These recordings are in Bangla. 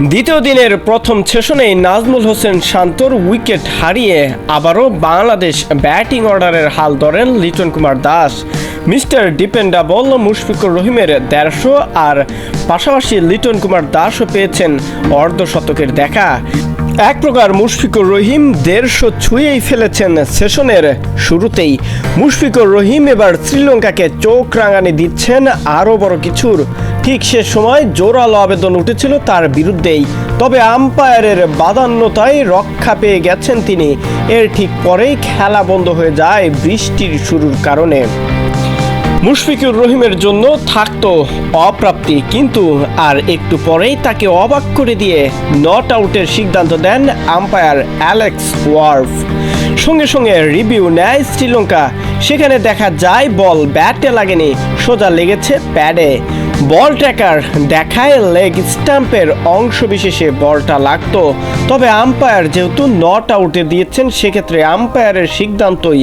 দ্বিতীয় দিনের প্রথম সেশনেই নাজমুল হোসেন শান্তর উইকেট হারিয়ে আবারও বাংলাদেশ ব্যাটিং অর্ডারের হাল ধরেন লিটন কুমার দাস। মিস্টার ডিপেন্ডাবল মুশফিকুর রহিমের ১৫০ আর পাশাপাশি লিটন কুমার দাসও পেয়েছেন অর্ধশতকের দেখা। এক প্রকার মুশফিকুর রহিম ১৫০ ছুঁয়েই ফেলেছেন সেশনের শুরুতেই। মুশফিকুর রহিম এবার শ্রীলঙ্কাকে চোখ রাঙানি দিচ্ছেন আরও বড় কিছুর। ঠিক সে সময় জোরালো আবেদন উঠেছিল তার বিরুদ্ধেই, তবে আম্পায়ারের বাদান্যতায় রক্ষা পেয়ে গেছেন তিনি। এর ঠিক পরেই খেলা বন্ধ হয়ে যায় বৃষ্টির শুরুর কারণে। মুশফিকুর রহিমের জন্য থাকতো অপ্রাপ্তি, কিন্তু আর একটু পরেই তাকে অবাক করে দিয়ে নট আউটের সিদ্ধান্ত দেন আম্পায়ার অ্যালেক্স ওয়ার্ফ। সঙ্গে সঙ্গে রিভিউ নেয় শ্রীলঙ্কা। সেখানে দেখা যায় বল ব্যাটে লাগেনি, সোজা লেগেছে প্যাডে। বল ট্র্যাকার দেখায় লেগ স্টাম্পের অংশ বিশেষে বলটা লাগতো, তবে আম্পায়ার যেহেতু নট আউটে দিয়েছেন সেক্ষেত্রে আম্পায়ারের সিদ্ধান্তই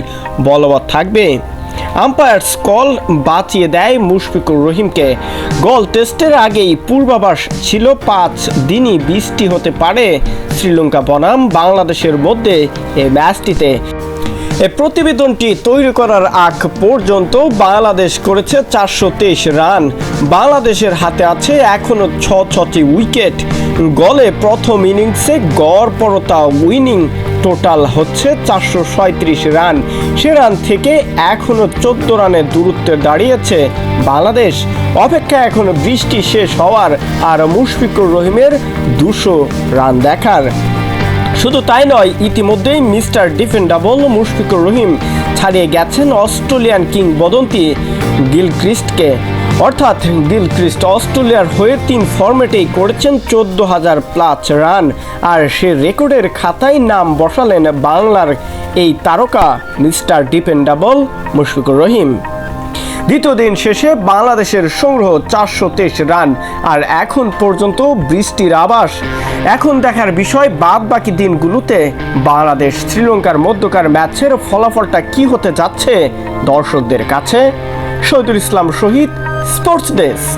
বলবৎ থাকবে। আম্পায়ার্স কল বাঁচিয়ে দেয় মুশফিকুর রহিমকে। গল টেস্টের আগেই পূর্বাভাস ছিল ৫ দিনই বৃষ্টি হতে পারে শ্রীলঙ্কা বনাম বাংলাদেশের মধ্যে এই ম্যাচটিতে। এই প্রতিবেদনটি তৈরি করার আগ পর্যন্ত বাংলাদেশ করেছে ৪২৩ রান। বাংলাদেশের হাতে আছে এখনও ৬টি উইকেট। গলে প্রথম ইনিংসে গড়পড়তা উইনিং টোটাল হচ্ছে ৪৩৭ রান। সে রান থেকে এখনও ১৪ রানের দূরত্বে দাঁড়িয়েছে বাংলাদেশ। অপেক্ষা এখনও বৃষ্টি শেষ হওয়ার আর মুশফিকুর রহিমের ২০০ রান দেখার। শুধু তাই নয়, ইতিমধ্যেই মিস্টার ডিপেন্ডাবল মুশফিকুর রহিম ছাড়িয়ে গেছেন অস্ট্রেলিয়ান কিংবদন্তি গিলক্রিস্টকে। অর্থাৎ গিলক্রিস্ট অস্ট্রেলিয়ার হয়ে ৩ ফরম্যাটেই করেছেন ১৪,০০০+ রান, আর সে রেকর্ডের খাতায় নাম বসালেন বাংলার এই তারকা মিস্টার ডিপেন্ডাবল মুশফিকুর রহিম। দ্বিতীয় দিন শেষে বাংলাদেশের সংগ্রহ ৪২৩ রান, আর এখন পর্যন্ত বৃষ্টির আভাস। এখন দেখার বিষয় বাকি দিনগুলোতে বাংলাদেশ শ্রীলঙ্কার মধ্যকার ম্যাচের ফলাফলটা কি হতে যাচ্ছে দর্শকদের কাছে। শহীদুল ইসলাম শহীদ, স্পোর্টস ডেস্ক।